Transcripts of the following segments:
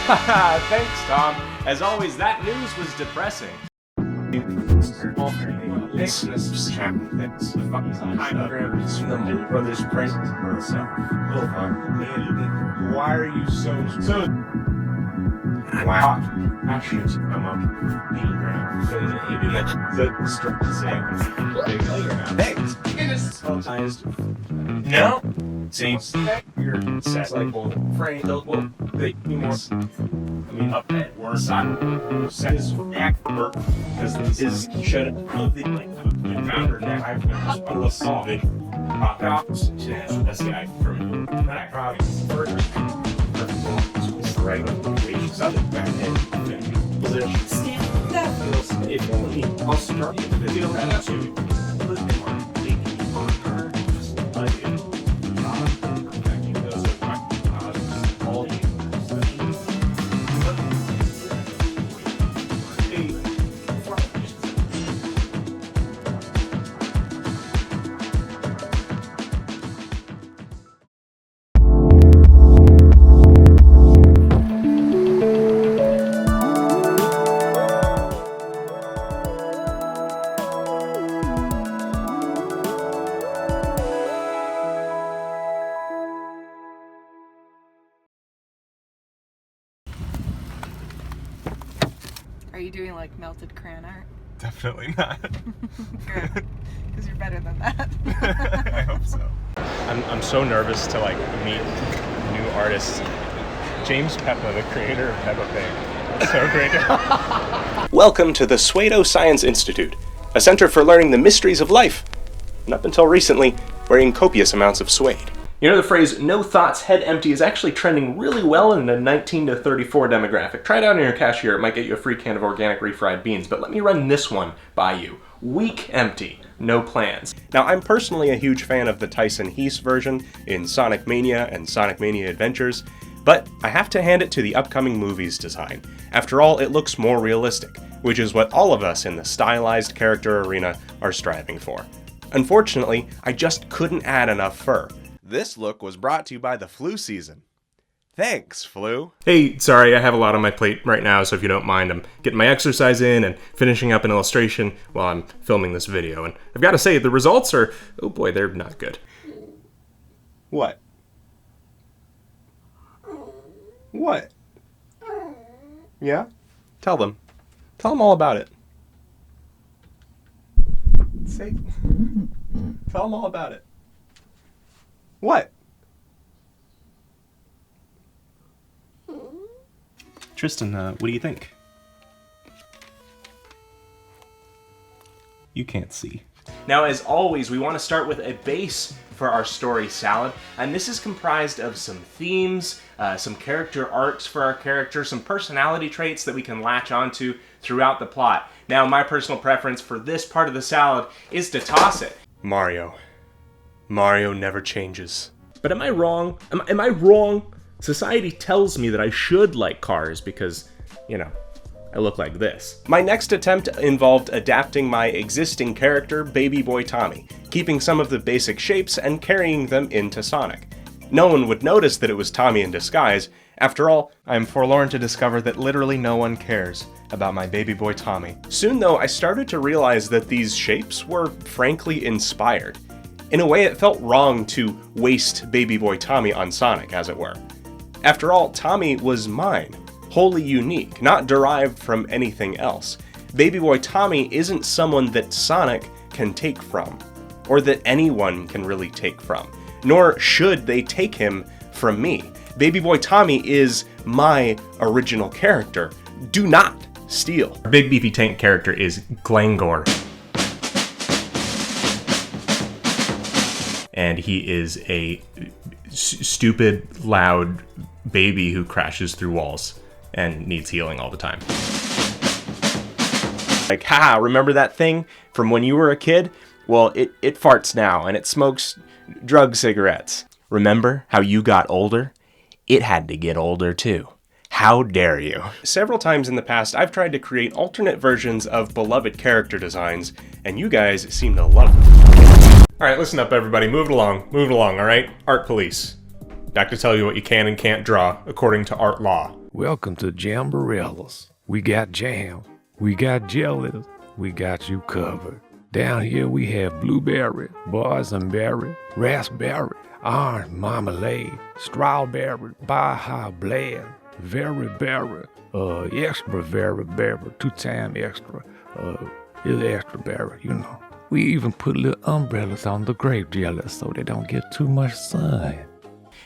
Thanks, Tom. As always, that news was depressing. Why are you so wow? Actually, I'm up. Thanks. No. Seems you're set like frame because this is should have the founder that I've been solving that's the guy from that province right southern back if only I'll start the video to Are you doing like melted crayon art? Definitely not. Good, because you're better than that. I hope so. I'm so nervous to like meet new artists. James Peppa, the creator of Peppa Pig. It's so great to Welcome to the Pseudo-Science Institute, a center for learning the mysteries of life, and up until recently, wearing copious amounts of suede. You know the phrase, no thoughts, head empty, is actually trending really well in the 19 to 34 demographic. Try it out in your cashier, it might get you a free can of organic refried beans, but let me run this one by you. Week empty, no plans. Now, I'm personally a huge fan of the Tyson Heese version in Sonic Mania and Sonic Mania Adventures, but I have to hand it to the upcoming movie's design. After all, it looks more realistic, which is what all of us in the stylized character arena are striving for. Unfortunately, I just couldn't add enough fur. This look was brought to you by the flu season. Thanks, flu. Hey, sorry, I have a lot on my plate right now, so if you don't mind, I'm getting my exercise in and finishing up an illustration while I'm filming this video. And I've got to say, the results are, oh boy, they're not good. What? What? Yeah? Tell them. Tell them all about it. Tell them all about it. What? Tristan, what do you think? You can't see. Now, as always, we want to start with a base for our story salad, and this is comprised of some themes, some character arcs for our characters, some personality traits that we can latch onto throughout the plot. Now, my personal preference for this part of the salad is to toss it. Mario. Mario never changes. But am I wrong? Am I wrong? Society tells me that I should like cars because, you know, I look like this. My next attempt involved adapting my existing character, Baby Boy Tommy, keeping some of the basic shapes and carrying them into Sonic. No one would notice that it was Tommy in disguise. After all, I am forlorn to discover that literally no one cares about my Baby Boy Tommy. Soon though, I started to realize that these shapes were frankly inspired. In a way, it felt wrong to waste Baby Boy Tommy on Sonic, as it were. After all, Tommy was mine, wholly unique, not derived from anything else. Baby Boy Tommy isn't someone that Sonic can take from, or that anyone can really take from, nor should they take him from me. Baby Boy Tommy is my original character. Do not steal. Our big beefy tank character is Glangor. And he is a stupid, loud baby who crashes through walls and needs healing all the time. Like, haha, remember that thing from when you were a kid? Well, it farts now and it smokes drug cigarettes. Remember how you got older? It had to get older too. How dare you? Several times in the past, I've tried to create alternate versions of beloved character designs, and you guys seem to love them. Alright, listen up everybody, move it along, alright? Art police. Back to tell you what you can and can't draw, according to art law. Welcome to Jamborella's. We got jam, we got jellies, we got you covered. Down here we have blueberry, boysenberry, raspberry, orange marmalade, strawberry, baja blend, very berry, extra very berry, 2 times extra, is extra berry, you know. We even put little umbrellas on the grape jelly so they don't get too much sun.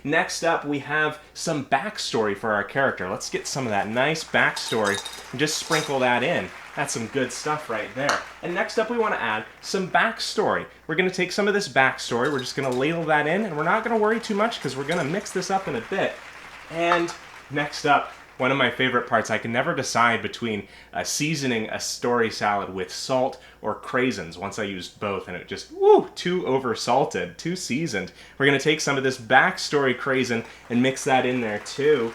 Next up, we have some backstory for our character. Let's get some of that nice backstory and just sprinkle that in. That's some good stuff right there. And next up, we want to add some backstory. We're going to take some of this backstory, we're just going to ladle that in, and we're not going to worry too much because we're going to mix this up in a bit. And next up, one of my favorite parts, I can never decide between seasoning a story salad with salt or craisins. Once I used both and it just, too over-salted, too seasoned. We're going to take some of this backstory craisin and mix that in there too.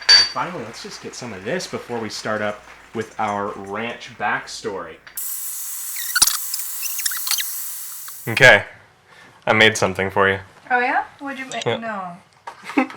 And finally, let's just get some of this before we start up with our ranch backstory. Okay, I made something for you. Oh yeah? What'd you make? Yeah. No.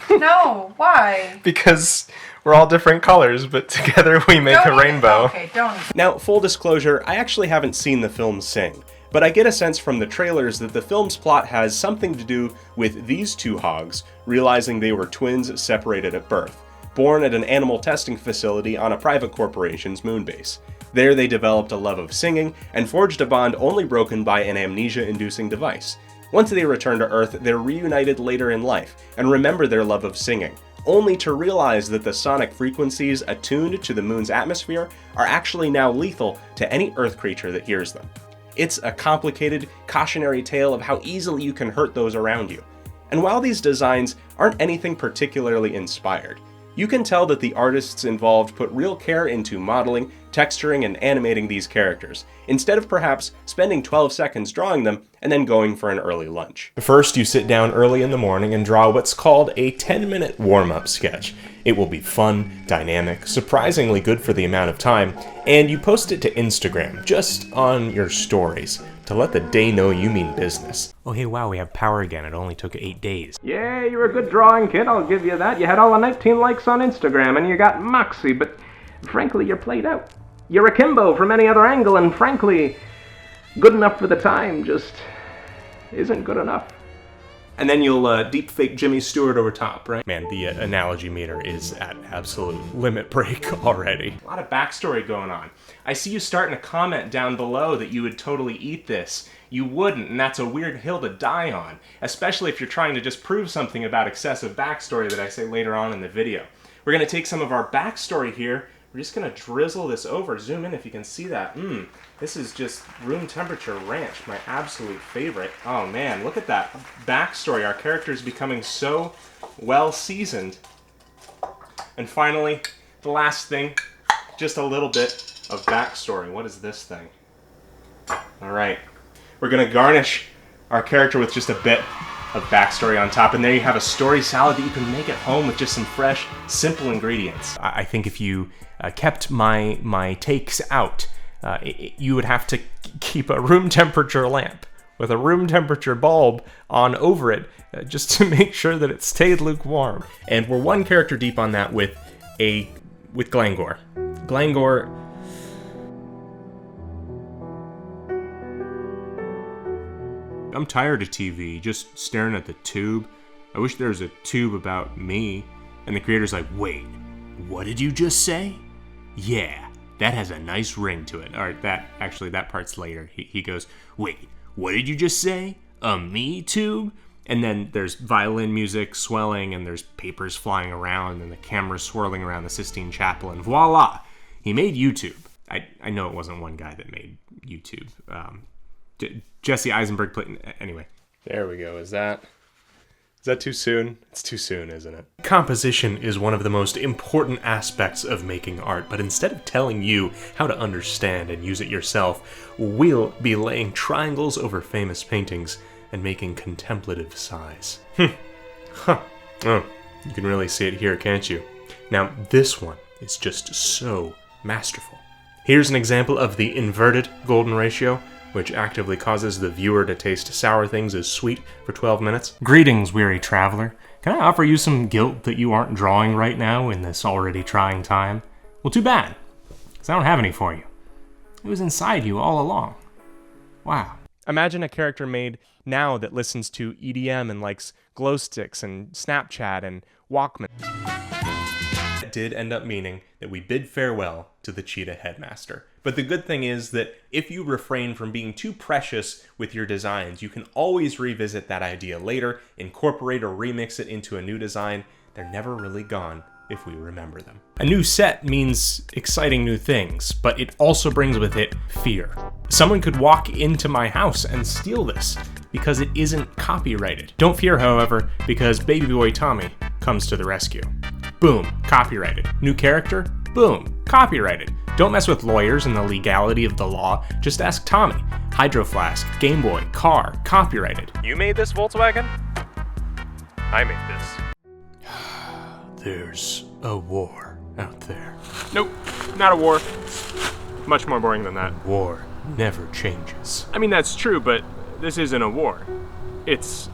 No, why? Because we're all different colors, but together we make a rainbow. Okay, don't. Now, full disclosure, I actually haven't seen the film Sing, but I get a sense from the trailers that the film's plot has something to do with these two hogs realizing they were twins separated at birth, born at an animal testing facility on a private corporation's moon base. There they developed a love of singing and forged a bond only broken by an amnesia-inducing device. Once they return to Earth, they're reunited later in life and remember their love of singing, only to realize that the sonic frequencies attuned to the moon's atmosphere are actually now lethal to any Earth creature that hears them. It's a complicated, cautionary tale of how easily you can hurt those around you. And while these designs aren't anything particularly inspired, you can tell that the artists involved put real care into modeling, texturing, and animating these characters, instead of perhaps spending 12 seconds drawing them and then going for an early lunch. First, you sit down early in the morning and draw what's called a 10-minute warm-up sketch. It will be fun, dynamic, surprisingly good for the amount of time, and you post it to Instagram, just on your stories, to let the day know you mean business. Oh hey wow, we have power again. It only took 8 days. Yeah, you're a good drawing kid, I'll give you that. You had all the 19 likes on Instagram and you got moxie, but frankly, you're played out. You're akimbo from any other angle, and frankly, good enough for the time just isn't good enough. And then you'll deep fake Jimmy Stewart over top, right? Man, the analogy meter is at absolute limit break already. A lot of backstory going on. I see you starting to comment down below that you would totally eat this. You wouldn't, and that's a weird hill to die on, especially if you're trying to just prove something about excessive backstory that I say later on in the video. We're going to take some of our backstory here. We're just going to drizzle this over. Zoom in if you can see that. This is just room temperature ranch, my absolute favorite. Oh man, look at that backstory. Our character is becoming so well seasoned. And finally, the last thing, just a little bit of backstory. What is this thing? All right, we're going to garnish our character with just a bit of backstory on top, and there you have a story salad that you can make at home with just some fresh, simple ingredients. I think if you kept my takes out, you would have to keep a room temperature lamp with a room temperature bulb on over it just to make sure that it stayed lukewarm. And we're one character deep on that with Glangor. Glangor. I'm tired of TV, just staring at the tube. I wish there was a tube about me. And the creator's like, wait, what did you just say? Yeah, that has a nice ring to it. Or that part's later. He goes, wait, what did you just say? A me tube? And then there's violin music swelling, and there's papers flying around, and the camera's swirling around the Sistine Chapel, and voila! He made YouTube. I know it wasn't one guy that made YouTube. Jesse Eisenberg played... Anyway. There we go. Is that too soon? It's too soon, isn't it? Composition is one of the most important aspects of making art, but instead of telling you how to understand and use it yourself, we'll be laying triangles over famous paintings and making contemplative sighs. Oh, you can really see it here, can't you? Now, this one is just so masterful. Here's an example of the inverted golden ratio. which actively causes the viewer to taste sour things as sweet for 12 minutes. Greetings, weary traveler. Can I offer you some guilt that you aren't drawing right now in this already trying time? Well, too bad, because I don't have any for you. It was inside you all along. Wow. Imagine a character made now that listens to EDM and likes glow sticks and Snapchat and Walkman. It did end up meaning that we bid farewell to the cheetah headmaster. But the good thing is that if you refrain from being too precious with your designs, you can always revisit that idea later, incorporate or remix it into a new design. They're never really gone if we remember them. A new set means exciting new things, but it also brings with it fear. Someone could walk into my house and steal this because it isn't copyrighted. Don't fear, however, because baby boy Tommy comes to the rescue. Boom, copyrighted. New character? Boom, copyrighted. Don't mess with lawyers and the legality of the law. Just ask Tommy. Hydro Flask, Game Boy, car, copyrighted. You made this Volkswagen? I made this. There's a war out there. Nope, not a war. Much more boring than that. War never changes. I mean, that's true, but this isn't a war. It's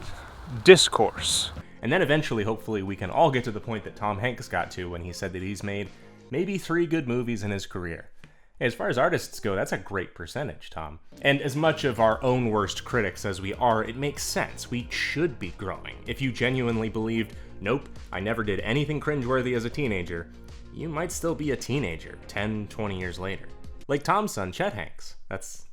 discourse. And then eventually, hopefully, we can all get to the point that Tom Hanks got to when he said that he's made maybe 3 good movies in his career. As far as artists go, that's a great percentage, Tom. And as much of our own worst critics as we are, it makes sense. We should be growing. If you genuinely believed, nope, I never did anything cringeworthy as a teenager, you might still be a teenager 10, 20 years later. Like Tom's son, Chet Hanks. That's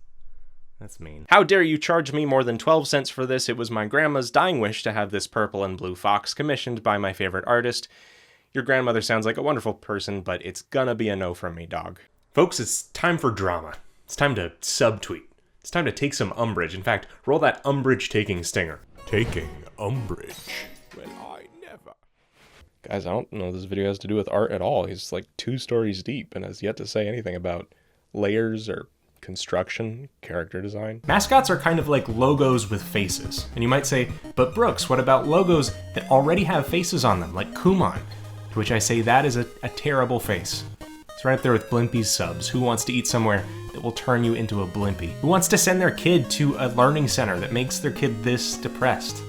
mean. How dare you charge me more than 12 cents for this? It was my grandma's dying wish to have this purple and blue fox commissioned by my favorite artist. Your grandmother sounds like a wonderful person, but it's gonna be a no from me, dog. Folks, it's time for drama. It's time to subtweet. It's time to take some umbrage. In fact, roll that umbrage-taking stinger. Taking umbrage. Well, I never. Guys, I don't know this video has to do with art at all. He's like 2 stories deep and has yet to say anything about layers or construction, character design. Mascots are kind of like logos with faces. And you might say, but Brooks, what about logos that already have faces on them, like Kumon? To which I say that is a terrible face. It's right up there with Blimpie's subs. Who wants to eat somewhere that will turn you into a Blimpie? Who wants to send their kid to a learning center that makes their kid this depressed?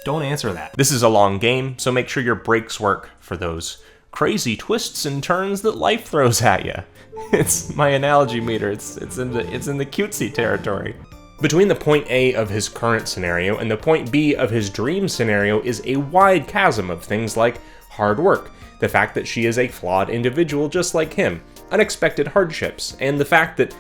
Don't answer that. This is a long game, so make sure your brakes work for those crazy twists and turns that life throws at you. It's my analogy meter. It's in the cutesy territory. Between the point A of his current scenario and the point B of his dream scenario is a wide chasm of things like hard work, the fact that she is a flawed individual just like him, unexpected hardships, and the fact that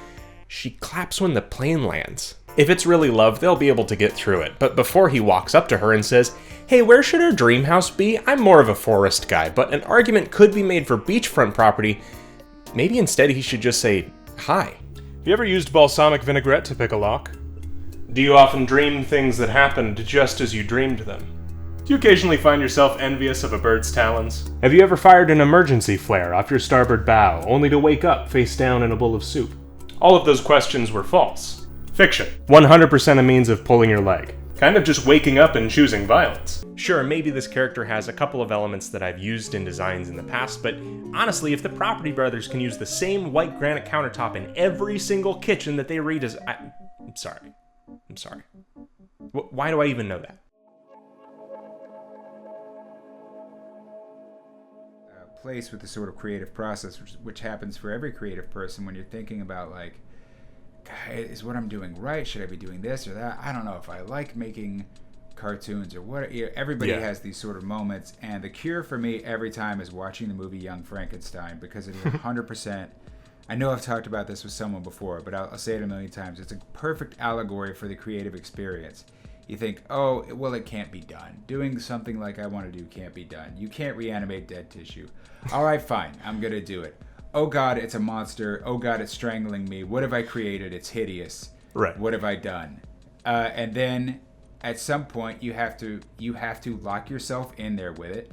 she claps when the plane lands. If it's really love, they'll be able to get through it, but before he walks up to her and says, hey, where should our dream house be? I'm more of a forest guy, but an argument could be made for beachfront property. Maybe instead he should just say, hi. Have you ever used balsamic vinaigrette to pick a lock? Do you often dream things that happened just as you dreamed them? Do you occasionally find yourself envious of a bird's talons? Have you ever fired an emergency flare off your starboard bow, only to wake up face down in a bowl of soup? All of those questions were false. Fiction. 100% a means of pulling your leg. Kind of just waking up and choosing violence. Sure, maybe this character has a couple of elements that I've used in designs in the past, but honestly, if the Property Brothers can use the same white granite countertop in every single kitchen that they redesign... I'm sorry. Why do I even know that? Place with the sort of creative process, which happens for every creative person when you're thinking about, like, is what I'm doing right? Should I be doing this or that? I don't know if I like making cartoons or what. Everybody has these sort of moments, and the cure for me every time is watching the movie Young Frankenstein, because it is 100%. I know I've talked about this with someone before, but I'll say it a million times. It's a perfect allegory for the creative experience. You think, oh, well, it can't be done. Doing something like I want to do can't be done. You can't reanimate dead tissue. All right, fine. I'm going to do it. Oh, God, it's a monster. Oh, God, it's strangling me. What have I created? It's hideous. Right. What have I done? And then at some point, you have to lock yourself in there with it,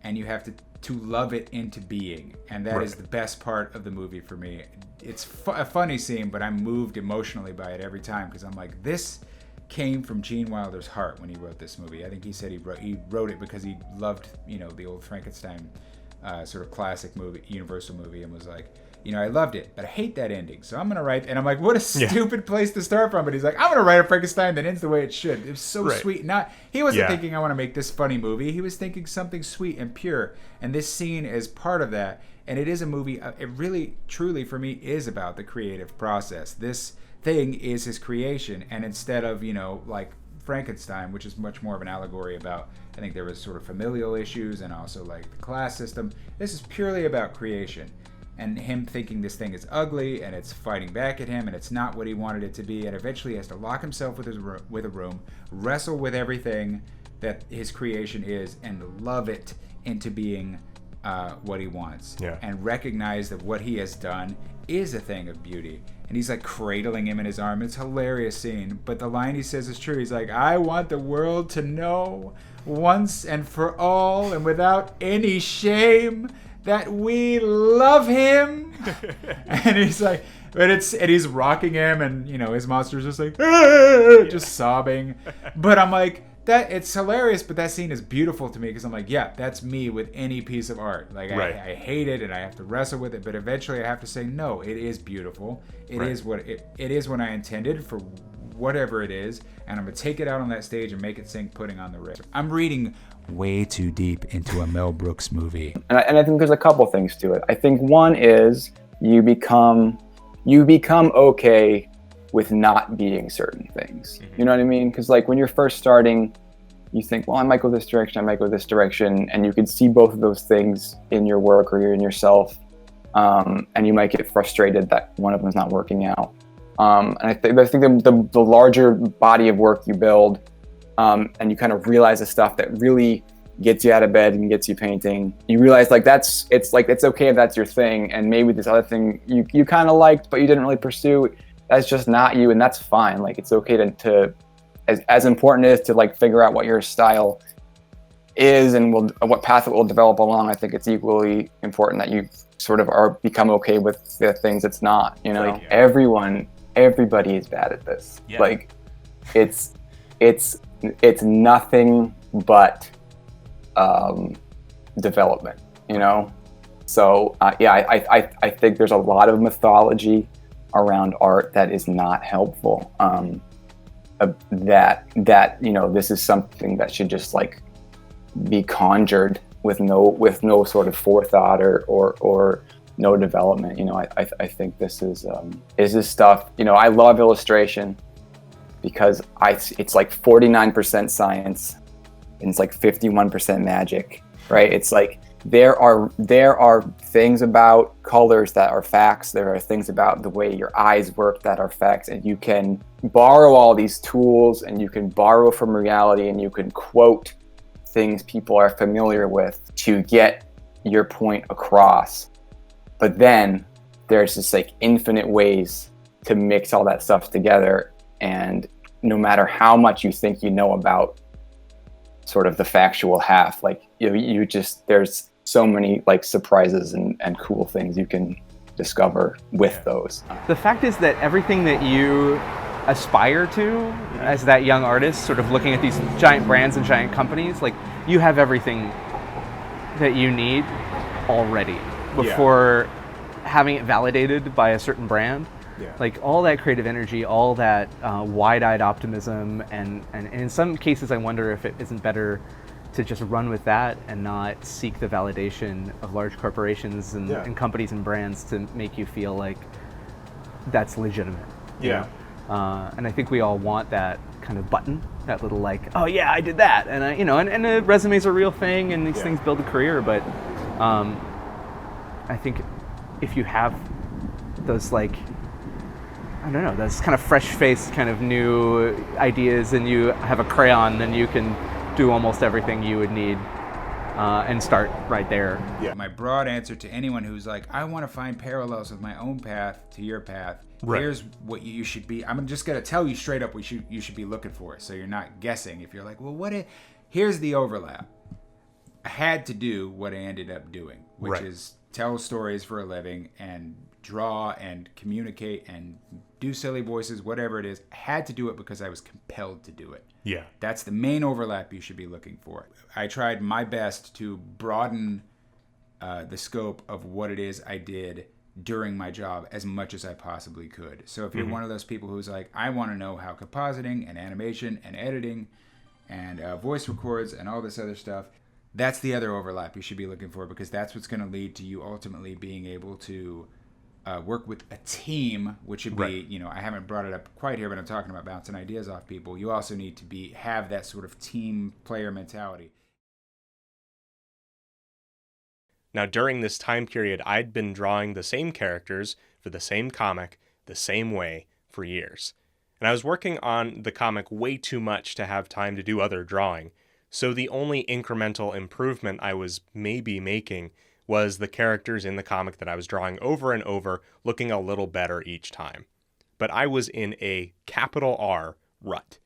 and you have to love it into being. And that is the best part of the movie for me. It's a funny scene, but I'm moved emotionally by it every time, because I'm like, this came from Gene Wilder's heart when he wrote this movie. I think he said he wrote it because he loved, the old Frankenstein sort of classic movie, Universal movie, and was like, I loved it, but I hate that ending. So I'm going to write, and I'm like, what a stupid place to start from. But he's like, I'm going to write a Frankenstein that ends the way it should. It was so sweet. He wasn't thinking, I want to make this funny movie. He was thinking something sweet and pure. And this scene is part of that. And it is a movie, it really, truly, for me, is about the creative process. This thing is his creation. And instead of, like Frankenstein, which is much more of an allegory about, I think there was sort of familial issues and also like the class system, this is purely about creation. And him thinking this thing is ugly and it's fighting back at him and it's not what he wanted it to be, and eventually he has to lock himself with a room, wrestle with everything that his creation is, and love it into being what he wants, and recognize that what he has done is a thing of beauty. And he's like cradling him in his arm. It's a hilarious scene, but the line he says is true. He's like, I want the world to know once and for all and without any shame that we love him. And he's like, and he's rocking him, and his monster's just like just sobbing. But I'm like, that it's hilarious, but that scene is beautiful to me, because I'm like, yeah, that's me with any piece of art. Like I hate it and I have to wrestle with it, but eventually I have to say, no, it is beautiful. It is what it is when I intended for whatever it is, and I'm gonna take it out on that stage and make it sing Putting on the Ritz. I'm reading way too deep into a Mel Brooks movie. And I think there's a couple things to it. I think one is you become okay with not being certain things. You know what I mean? Because like when you're first starting, you think, well, I might go this direction, I might go this direction, and you can see both of those things in your work or in yourself, and you might get frustrated that one of them's not working out. And I think the larger body of work you build, and you kind of realize the stuff that really gets you out of bed and gets you painting, you realize like it's okay if that's your thing, and maybe this other thing you kind of liked but you didn't really pursue, that's just not you, and that's fine. Like it's okay to as important it is to like figure out what your style is and what path it will develop along. I think it's equally important that you sort of become okay with the things it's not. Everybody is bad at this. Like it's nothing but development, So I think there's a lot of mythology around art that is not helpful. That this is something that should just like be conjured with no sort of forethought or no development. I think this is this stuff. I love illustration because it's like 49% science and it's like 51% magic, right? It's like there are things about colors that are facts. There are things about the way your eyes work that are facts, and you can borrow all these tools and you can borrow from reality and you can quote things people are familiar with to get your point across. But then there's just like infinite ways to mix all that stuff together, and no matter how much you think you know about sort of the factual half, like you just there's so many like surprises and cool things you can discover with those. The fact is that everything that you aspire to as that young artist, sort of looking at these giant brands and giant companies, like you have everything that you need already before having it validated by a certain brand. Like all that creative energy, all that wide-eyed optimism, and in some cases I wonder if it isn't better to just run with that and not seek the validation of large corporations and companies and brands to make you feel like that's legitimate. And I think we all want that kind of button, that little like, oh yeah, I did that, and and the resume's a real thing, and these things build a career. But I think if you have those like, I don't know, those kind of fresh-faced kind of new ideas, and you have a crayon, then you can do almost everything you would need and start right there. My broad answer to anyone who's like, I want to find parallels with my own path to your path. Here's what you should be. I'm just going to tell you straight up what you should be looking for, so you're not guessing. If you're like, well, here's the overlap. I had to do what I ended up doing, which is tell stories for a living and draw and communicate and do silly voices, whatever it is. I had to do it because I was compelled to do it. That's the main overlap you should be looking for. I tried my best to broaden the scope of what it is I did during my job as much as I possibly could. So if you're one of those people who's like, I want to know how compositing and animation and editing and voice records and all this other stuff, that's the other overlap you should be looking for, because that's what's going to lead to you ultimately being able to work with a team, which would be, you know, I haven't brought it up quite here, but I'm talking about bouncing ideas off people. You also need to have that sort of team player mentality. Now, during this time period, I'd been drawing the same characters for the same comic the same way for years. And I was working on the comic way too much to have time to do other drawing. So the only incremental improvement I was maybe making was the characters in the comic that I was drawing over and over looking a little better each time. But I was in a capital R rut.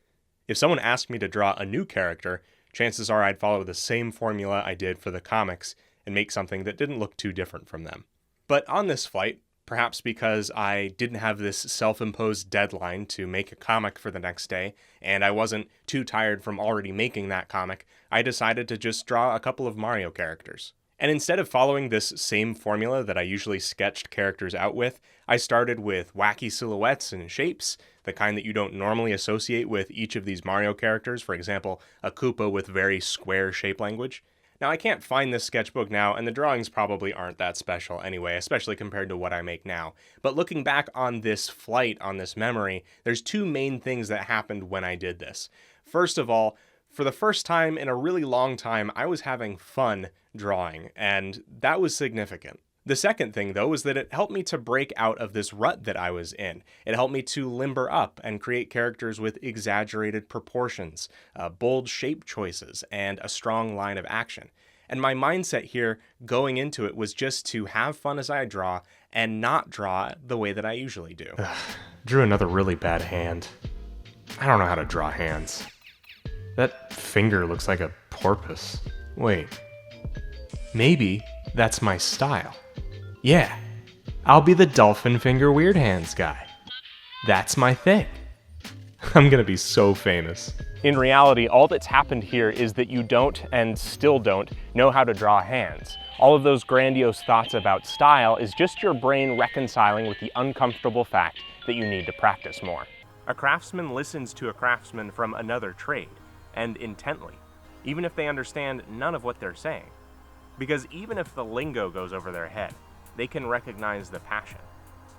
If someone asked me to draw a new character, chances are I'd follow the same formula I did for the comics and make something that didn't look too different from them. But on this flight, perhaps because I didn't have this self-imposed deadline to make a comic for the next day, and I wasn't too tired from already making that comic, I decided to just draw a couple of Mario characters. And instead of following this same formula that I usually sketched characters out with, I started with wacky silhouettes and shapes, the kind that you don't normally associate with each of these Mario characters, for example, a Koopa with very square shape language. Now, I can't find this sketchbook now, and the drawings probably aren't that special anyway, especially compared to what I make now. But looking back on this flight, on this memory, there's two main things that happened when I did this. First of all, for the first time in a really long time, I was having fun drawing, and that was significant. The second thing, though, was that it helped me to break out of this rut that I was in. It helped me to limber up and create characters with exaggerated proportions, bold shape choices, and a strong line of action. And my mindset here going into it was just to have fun as I draw and not draw the way that I usually do. Drew another really bad hand. I don't know how to draw hands. That finger looks like a porpoise. Wait. Maybe that's my style. Yeah, I'll be the dolphin finger weird hands guy. That's my thing. I'm gonna be so famous. In reality, all that's happened here is that you don't, and still don't, know how to draw hands. All of those grandiose thoughts about style is just your brain reconciling with the uncomfortable fact that you need to practice more. A craftsman listens to a craftsman from another trade, and intently, even if they understand none of what they're saying. Because even if the lingo goes over their head, they can recognize the passion.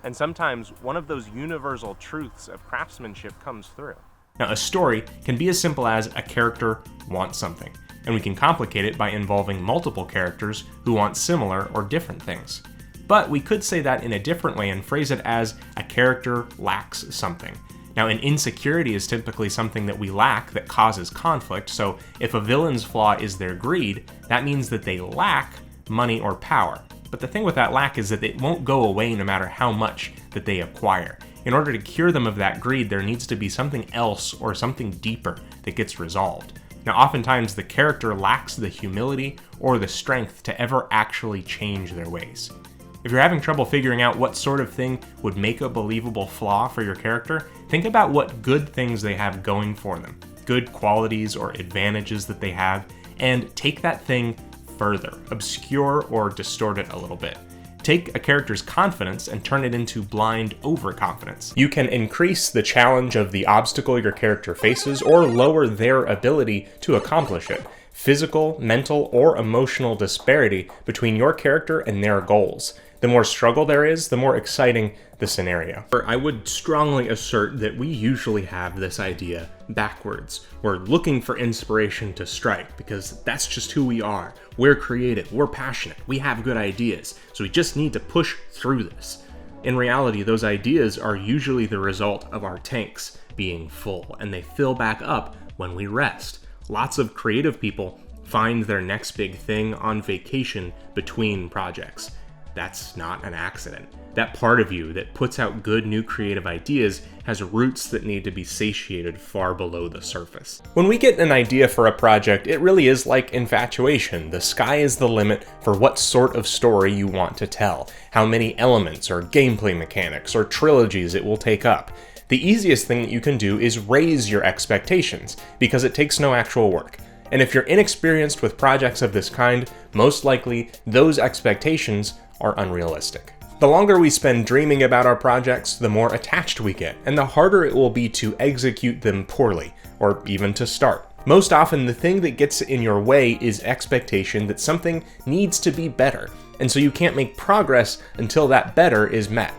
And sometimes one of those universal truths of craftsmanship comes through. Now, a story can be as simple as a character wants something, and we can complicate it by involving multiple characters who want similar or different things. But we could say that in a different way and phrase it as a character lacks something. Now, an insecurity is typically something that we lack that causes conflict, so if a villain's flaw is their greed, that means that they lack money or power. But the thing with that lack is that it won't go away no matter how much that they acquire. In order to cure them of that greed, there needs to be something else or something deeper that gets resolved. Now, oftentimes the character lacks the humility or the strength to ever actually change their ways. If you're having trouble figuring out what sort of thing would make a believable flaw for your character, think about what good things they have going for them, good qualities or advantages that they have, and take that thing further, obscure or distort it a little bit. Take a character's confidence and turn it into blind overconfidence. You can increase the challenge of the obstacle your character faces or lower their ability to accomplish it. Physical, mental, or emotional disparity between your character and their goals. The more struggle there is, the more exciting the scenario. I would strongly assert that we usually have this idea backwards. We're looking for inspiration to strike because that's just who we are. We're creative, we're passionate, we have good ideas, so we just need to push through this. In reality, those ideas are usually the result of our tanks being full, and they fill back up when we rest. Lots of creative people find their next big thing on vacation between projects. That's not an accident. That part of you that puts out good new creative ideas has roots that need to be satiated far below the surface. When we get an idea for a project, it really is like infatuation. The sky is the limit for what sort of story you want to tell, how many elements or gameplay mechanics or trilogies it will take up. The easiest thing that you can do is raise your expectations, because it takes no actual work. And if you're inexperienced with projects of this kind, most likely those expectations are unrealistic. The longer we spend dreaming about our projects, the more attached we get, and the harder it will be to execute them poorly, or even to start. Most often, the thing that gets in your way is expectation that something needs to be better, and so you can't make progress until that better is met.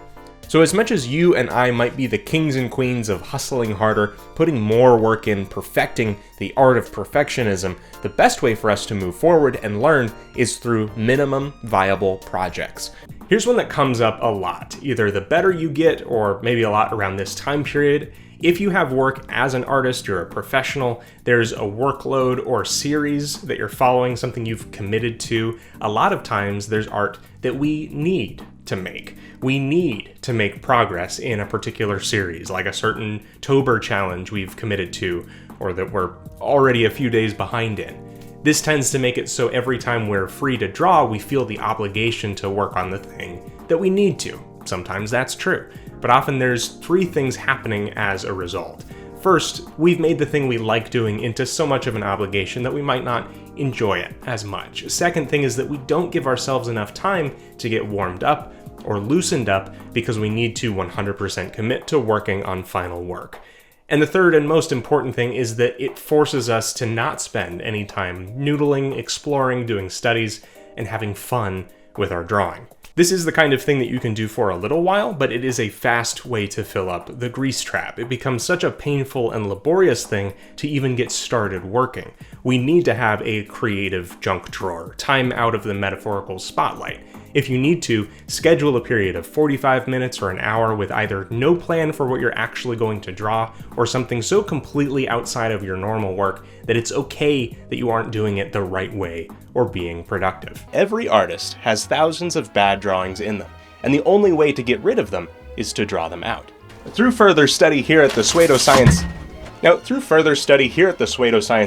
So as much as you and I might be the kings and queens of hustling harder, putting more work in, perfecting the art of perfectionism, the best way for us to move forward and learn is through minimum viable projects. Here's one that comes up a lot, either the better you get or maybe a lot around this time period. If you have work as an artist, you're a professional, there's a workload or series that you're following, something you've committed to. A lot of times there's art that we need to make. We need to make progress in a particular series, like a certain Tober challenge we've committed to, or that we're already a few days behind in. This tends to make it so every time we're free to draw, we feel the obligation to work on the thing that we need to. Sometimes that's true, but often there's three things happening as a result. First, we've made the thing we like doing into so much of an obligation that we might not enjoy it as much. Second thing is that we don't give ourselves enough time to get warmed up or loosened up because we need to 100% commit to working on final work. And the third and most important thing is that it forces us to not spend any time noodling, exploring, doing studies, and having fun with our drawing. This is the kind of thing that you can do for a little while, but it is a fast way to fill up the grease trap. It becomes such a painful and laborious thing to even get started working. We need to have a creative junk drawer, time out of the metaphorical spotlight. If you need to, schedule a period of 45 minutes or an hour with either no plan for what you're actually going to draw, or something so completely outside of your normal work that it's okay that you aren't doing it the right way or being productive. Every artist has thousands of bad drawings in them, and the only way to get rid of them is to draw them out. Through further study here at the Pseudoscience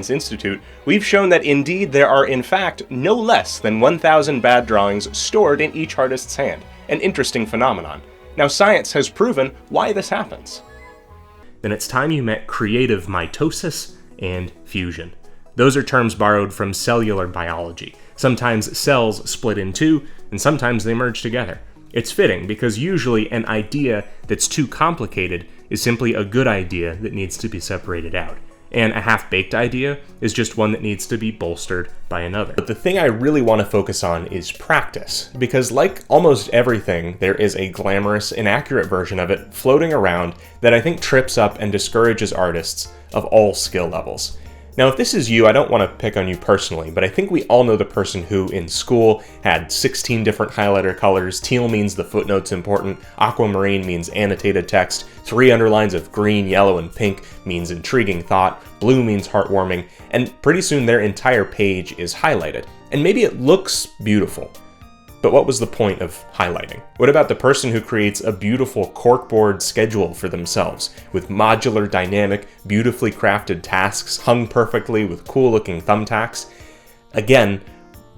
Institute, we've shown that indeed there are in fact no less than 1,000 bad drawings stored in each artist's hand, an interesting phenomenon. Now science has proven why this happens. Then it's time you met creative mitosis and fusion. Those are terms borrowed from cellular biology. Sometimes cells split in two, and sometimes they merge together. It's fitting because usually an idea that's too complicated is simply a good idea that needs to be separated out. And a half-baked idea is just one that needs to be bolstered by another. But the thing I really want to focus on is practice, because like almost everything, there is a glamorous, inaccurate version of it floating around that I think trips up and discourages artists of all skill levels. Now, if this is you, I don't want to pick on you personally, but I think we all know the person who, in school, had 16 different highlighter colors. Teal means the footnote's important, aquamarine means annotated text, 3 underlines of green, yellow, and pink means intriguing thought, blue means heartwarming, and pretty soon their entire page is highlighted. And maybe it looks beautiful, but what was the point of highlighting? What about the person who creates a beautiful corkboard schedule for themselves, with modular, dynamic, beautifully crafted tasks hung perfectly with cool-looking thumbtacks? Again,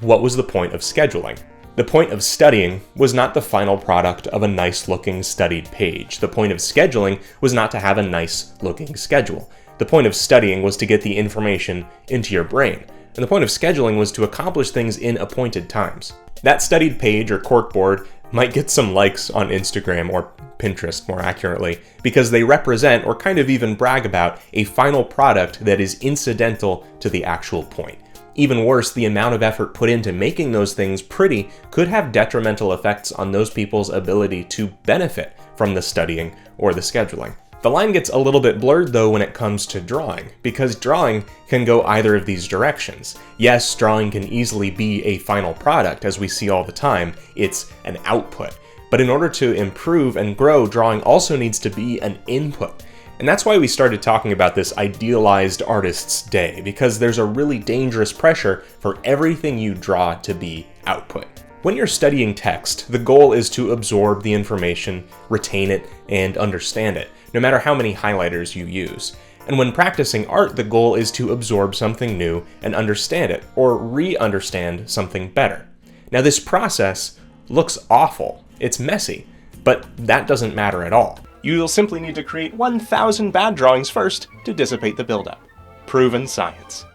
what was the point of scheduling? The point of studying was not the final product of a nice-looking studied page. The point of scheduling was not to have a nice-looking schedule. The point of studying was to get the information into your brain. And the point of scheduling was to accomplish things in appointed times. That studied page or corkboard might get some likes on Instagram or Pinterest more accurately, because they represent or kind of even brag about a final product that is incidental to the actual point. Even worse, the amount of effort put into making those things pretty could have detrimental effects on those people's ability to benefit from the studying or the scheduling. The line gets a little bit blurred though when it comes to drawing, because drawing can go either of these directions. Yes, drawing can easily be a final product, as we see all the time. It's an output. But in order to improve and grow, drawing also needs to be an input. And that's why we started talking about this idealized artist's day, because there's a really dangerous pressure for everything you draw to be output. When you're studying text, the goal is to absorb the information, retain it, and understand it, no matter how many highlighters you use. And when practicing art, the goal is to absorb something new and understand it, or re-understand something better. Now this process looks awful, it's messy, but that doesn't matter at all. You'll simply need to create 1,000 bad drawings first to dissipate the buildup. Proven science.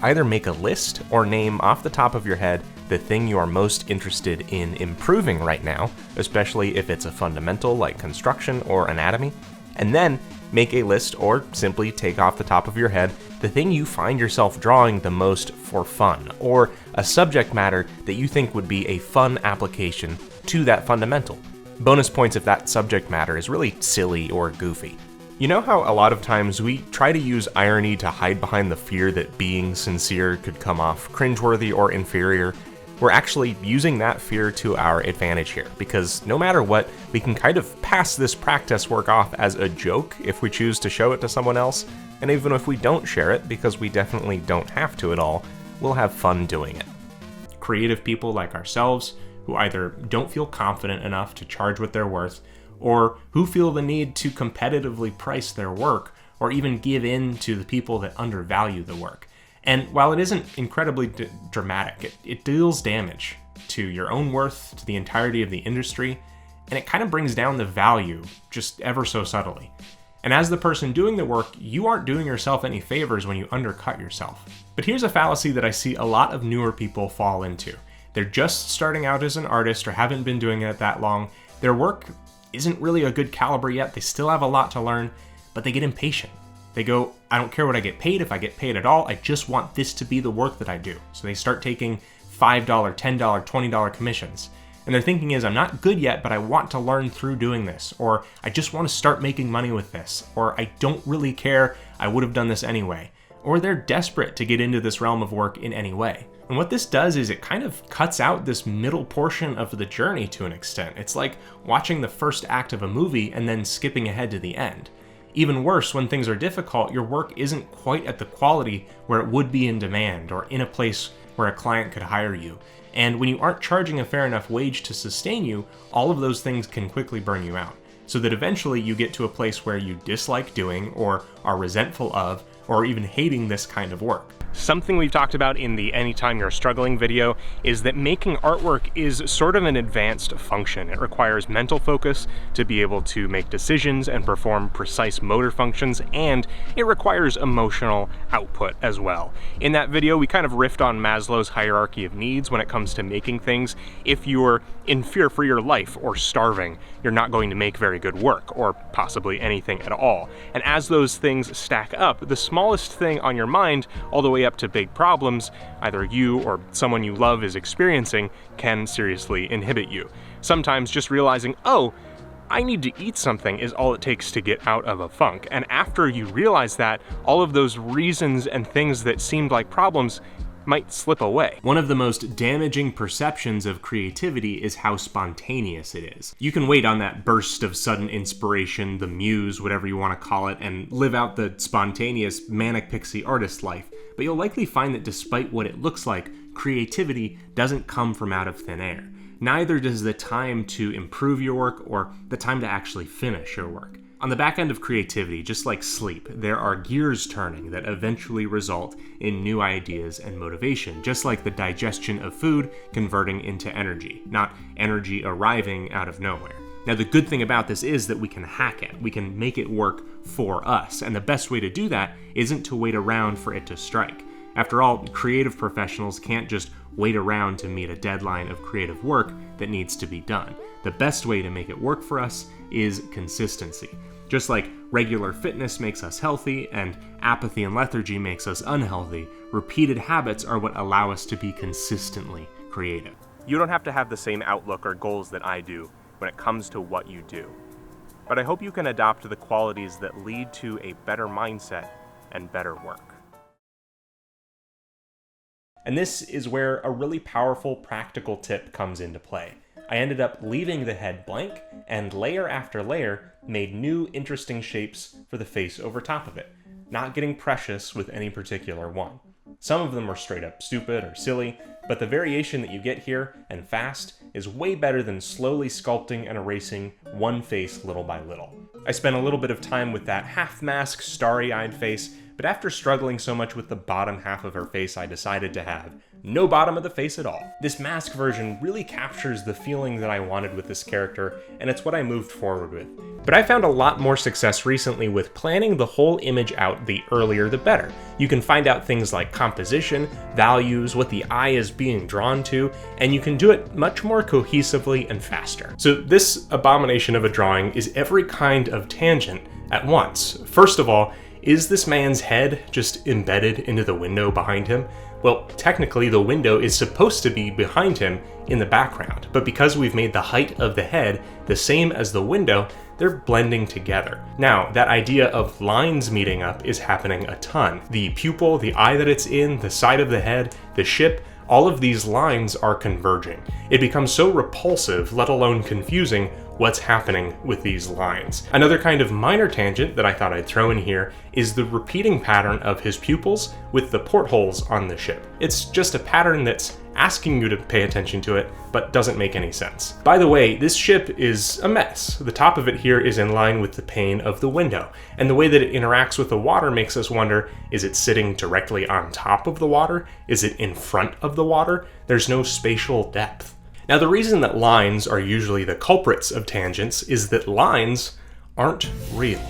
either make a list or name off the top of your head the thing you are most interested in improving right now, especially if it's a fundamental like construction or anatomy, and then make a list or simply take off the top of your head the thing you find yourself drawing the most for fun, or a subject matter that you think would be a fun application to that fundamental. Bonus points if that subject matter is really silly or goofy. You know how a lot of times we try to use irony to hide behind the fear that being sincere could come off cringeworthy or inferior? We're actually using that fear to our advantage here, because no matter what, we can kind of pass this practice work off as a joke if we choose to show it to someone else, and even if we don't share it, because we definitely don't have to at all, we'll have fun doing it. Creative people like ourselves, who either don't feel confident enough to charge what they're worth, or who feel the need to competitively price their work, or even give in to the people that undervalue the work. And while it isn't incredibly dramatic, it deals damage to your own worth, to the entirety of the industry, and it kind of brings down the value just ever so subtly. And as the person doing the work, you aren't doing yourself any favors when you undercut yourself. But here's a fallacy that I see a lot of newer people fall into. They're just starting out as an artist or haven't been doing it that long. Their work isn't really a good caliber yet. They still have a lot to learn, but they get impatient. They go, I don't care what I get paid, if I get paid at all, I just want this to be the work that I do. So they start taking $5, $10, $20 commissions. And their thinking is, I'm not good yet, but I want to learn through doing this. Or I just want to start making money with this. Or I don't really care, I would have done this anyway. Or they're desperate to get into this realm of work in any way. And what this does is it kind of cuts out this middle portion of the journey to an extent. It's like watching the first act of a movie and then skipping ahead to the end. Even worse, when things are difficult, your work isn't quite at the quality where it would be in demand or in a place where a client could hire you. And when you aren't charging a fair enough wage to sustain you, all of those things can quickly burn you out. So that eventually you get to a place where you dislike doing or are resentful of or even hating this kind of work. Something we've talked about in the Anytime You're Struggling video is that making artwork is sort of an advanced function. It requires mental focus to be able to make decisions and perform precise motor functions, and it requires emotional output as well. In that video, we kind of riffed on Maslow's hierarchy of needs when it comes to making things. If you're in fear for your life or starving, you're not going to make very good work, or possibly anything at all. And as those things stack up, the smallest thing on your mind, all the way up to big problems, either you or someone you love is experiencing, can seriously inhibit you. Sometimes just realizing, oh, I need to eat something is all it takes to get out of a funk. And after you realize that, all of those reasons and things that seemed like problems might slip away. One of the most damaging perceptions of creativity is how spontaneous it is. You can wait on that burst of sudden inspiration, the muse, whatever you want to call it, and live out the spontaneous manic pixie artist life. But you'll likely find that despite what it looks like, creativity doesn't come from out of thin air. Neither does the time to improve your work or the time to actually finish your work. On the back end of creativity, just like sleep, there are gears turning that eventually result in new ideas and motivation, just like the digestion of food converting into energy, not energy arriving out of nowhere. Now, the good thing about this is that we can hack it. We can make it work for us, and the best way to do that isn't to wait around for it to strike. After all, creative professionals can't just wait around to meet a deadline of creative work that needs to be done. The best way to make it work for us is consistency. Just like regular fitness makes us healthy and apathy and lethargy makes us unhealthy, repeated habits are what allow us to be consistently creative. You don't have to have the same outlook or goals that I do when it comes to what you do. But I hope you can adopt the qualities that lead to a better mindset and better work. And this is where a really powerful practical tip comes into play. I ended up leaving the head blank, and layer after layer made new interesting shapes for the face over top of it, not getting precious with any particular one. Some of them are straight up stupid or silly, but the variation that you get here, and fast, is way better than slowly sculpting and erasing one face little by little. I spent a little bit of time with that half-mask, starry-eyed face, but after struggling so much with the bottom half of her face, I decided to have no bottom of the face at all. This mask version really captures the feeling that I wanted with this character, and it's what I moved forward with. But I found a lot more success recently with planning the whole image out the earlier the better. You can find out things like composition, values, what the eye is being drawn to, and you can do it much more cohesively and faster. So this abomination of a drawing is every kind of tangent at once. First of all, is this man's head just embedded into the window behind him? Well, technically the window is supposed to be behind him in the background, but because we've made the height of the head the same as the window, they're blending together. Now, that idea of lines meeting up is happening a ton. The pupil, the eye that it's in, the side of the head, the ship, all of these lines are converging. It becomes so repulsive, let alone confusing, what's happening with these lines. Another kind of minor tangent that I thought I'd throw in here is the repeating pattern of his pupils with the portholes on the ship. It's just a pattern that's asking you to pay attention to it, but doesn't make any sense. By the way, this ship is a mess. The top of it here is in line with the pane of the window, and the way that it interacts with the water makes us wonder, is it sitting directly on top of the water? Is it in front of the water? There's no spatial depth. Now, the reason that lines are usually the culprits of tangents is that lines aren't real.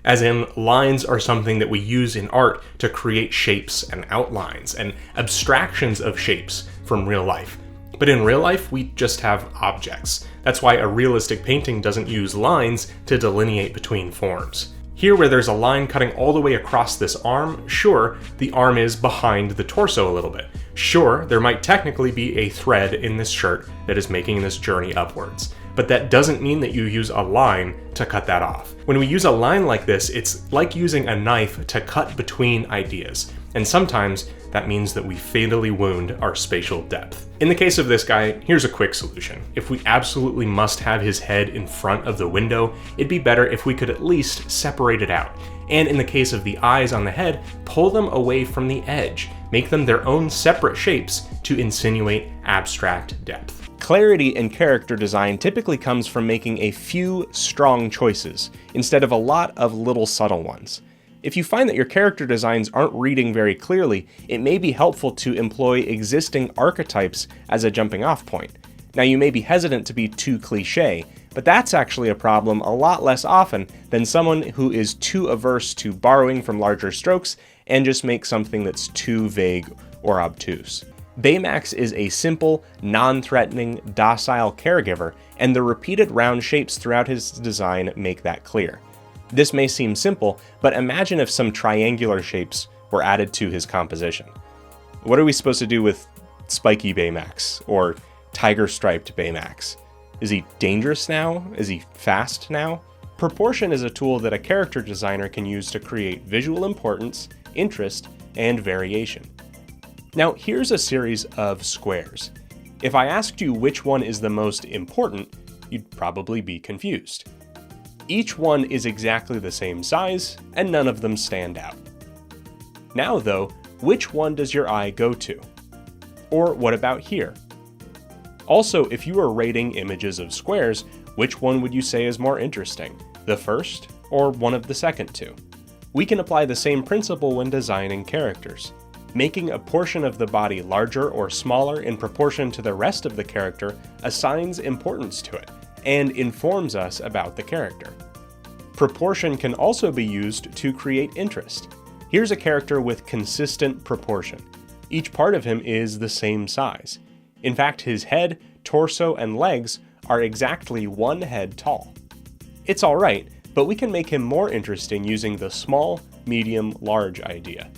As in, lines are something that we use in art to create shapes and outlines and abstractions of shapes from real life. But in real life, we just have objects. That's why a realistic painting doesn't use lines to delineate between forms. Here, where there's a line cutting all the way across this arm, sure, the arm is behind the torso a little bit. Sure, there might technically be a thread in this shirt that is making this journey upwards, but that doesn't mean that you use a line to cut that off. When we use a line like this, it's like using a knife to cut between ideas, and sometimes that means that we fatally wound our spatial depth. In the case of this guy, here's a quick solution. If we absolutely must have his head in front of the window, it'd be better if we could at least separate it out. And in the case of the eyes on the head, pull them away from the edge. Make them their own separate shapes to insinuate abstract depth. Clarity in character design typically comes from making a few strong choices, instead of a lot of little subtle ones. If you find that your character designs aren't reading very clearly, it may be helpful to employ existing archetypes as a jumping off point. Now, you may be hesitant to be too cliche, but that's actually a problem a lot less often than someone who is too averse to borrowing from larger strokes and just make something that's too vague or obtuse. Baymax is a simple, non-threatening, docile caregiver, and the repeated round shapes throughout his design make that clear. This may seem simple, but imagine if some triangular shapes were added to his composition. What are we supposed to do with spiky Baymax, or tiger-striped Baymax? Is he dangerous now? Is he fast now? Proportion is a tool that a character designer can use to create visual importance, interest, and variation. Now, here's a series of squares. If I asked you which one is the most important, you'd probably be confused. Each one is exactly the same size, and none of them stand out. Now though, which one does your eye go to? Or what about here? Also, if you were rating images of squares, which one would you say is more interesting? The first, or one of the second two? We can apply the same principle when designing characters. Making a portion of the body larger or smaller in proportion to the rest of the character assigns importance to it, and informs us about the character. Proportion can also be used to create interest. Here's a character with consistent proportion. Each part of him is the same size. In fact, his head, torso, and legs are exactly one head tall. It's alright, but we can make him more interesting using the small, medium, large idea.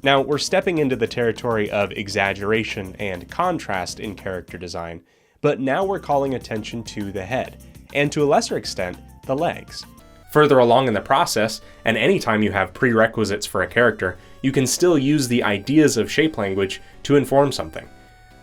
Now, we're stepping into the territory of exaggeration and contrast in character design, but now we're calling attention to the head, and to a lesser extent, the legs. Further along in the process, and anytime you have prerequisites for a character, you can still use the ideas of shape language to inform something.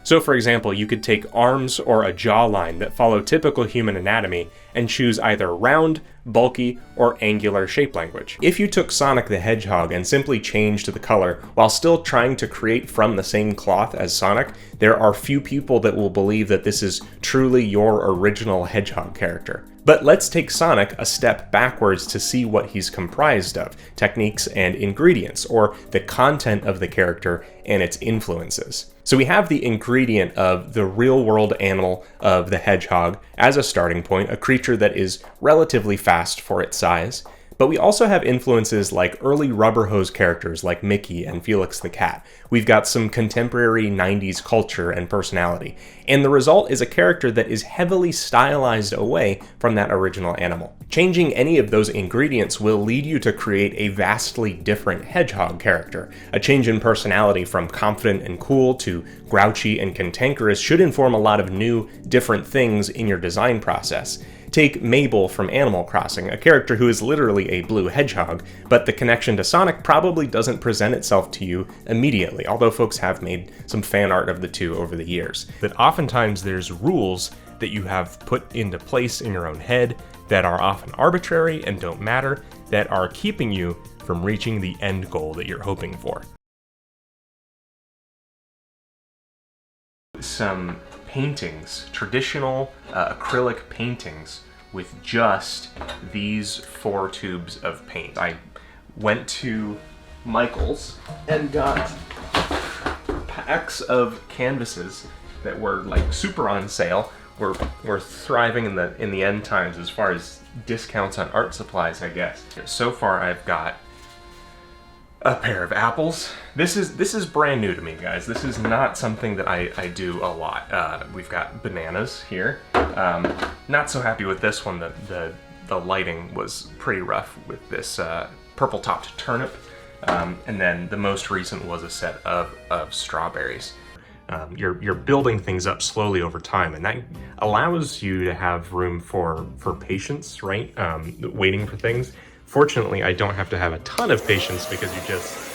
So for example, you could take arms or a jawline that follow typical human anatomy and choose either round, bulky, or angular shape language. If you took Sonic the Hedgehog and simply changed the color while still trying to create from the same cloth as Sonic, there are few people that will believe that this is truly your original Hedgehog character. But let's take Sonic a step backwards to see what he's comprised of, techniques and ingredients, or the content of the character and its influences. So we have the ingredient of the real-world animal of the hedgehog as a starting point, a creature that is relatively fast for its size. But we also have influences like early rubber hose characters like Mickey and Felix the Cat. We've got some contemporary 90s culture and personality. And the result is a character that is heavily stylized away from that original animal. Changing any of those ingredients will lead you to create a vastly different hedgehog character. A change in personality from confident and cool to grouchy and cantankerous should inform a lot of new, different things in your design process. Take Mabel from Animal Crossing, a character who is literally a blue hedgehog, but the connection to Sonic probably doesn't present itself to you immediately, although folks have made some fan art of the two over the years. But oftentimes there's rules that you have put into place in your own head that are often arbitrary and don't matter, that are keeping you from reaching the end goal that you're hoping for. Some paintings, traditional acrylic paintings with just these 4 tubes of paint. I went to Michael's and got packs of canvases that were like super on sale. We're thriving in the end times as far as discounts on art supplies, I guess. So far I've got a pair of apples. This is brand new to me, guys. This is not something that I do a lot. We've got bananas here. Not so happy with this one. The lighting was pretty rough with this purple-topped turnip. And then the most recent was a set of strawberries. You're building things up slowly over time, and that allows you to have room for patience, right? Waiting for things. Fortunately, I don't have to have a ton of patience because you just...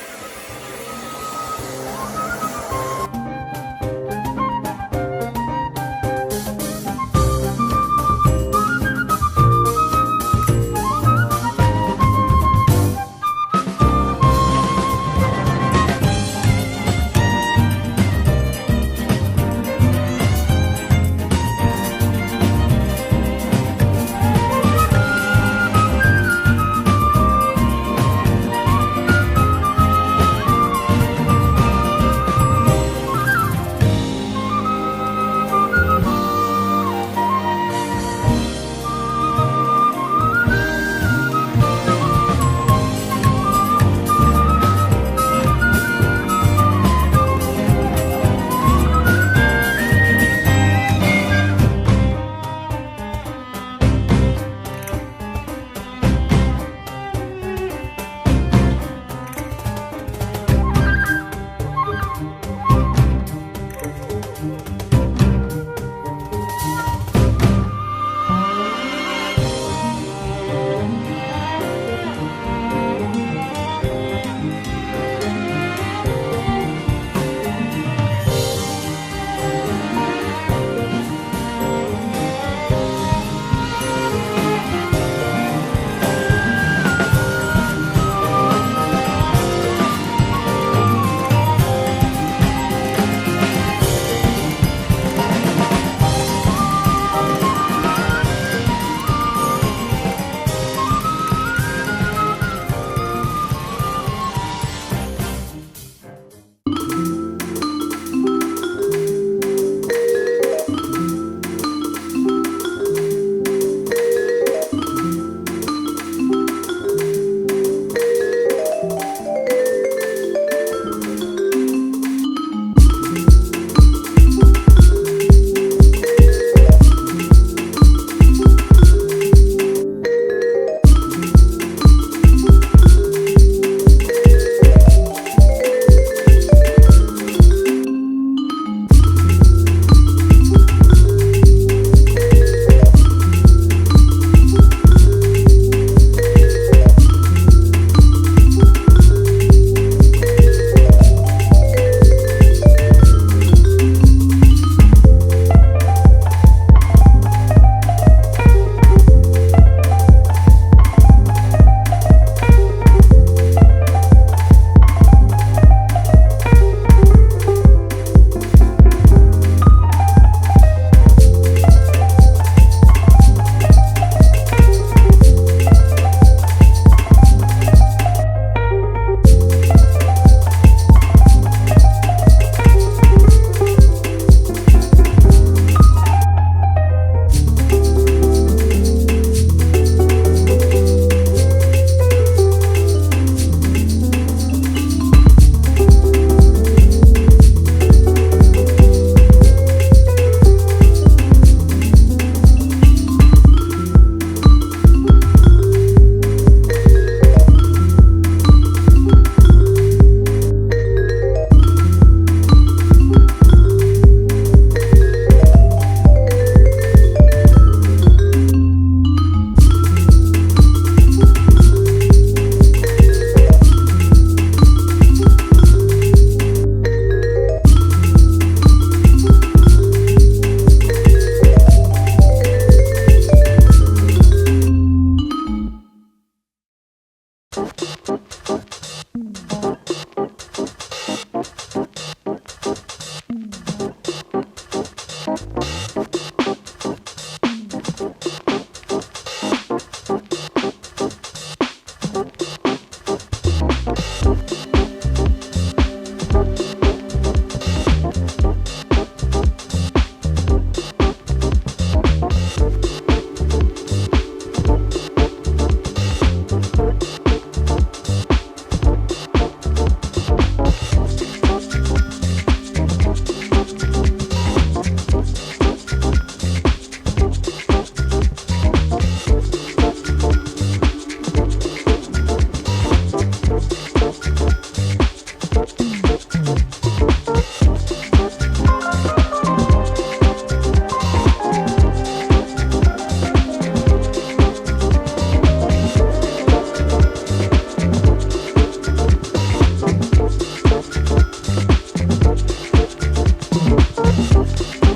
Thank you.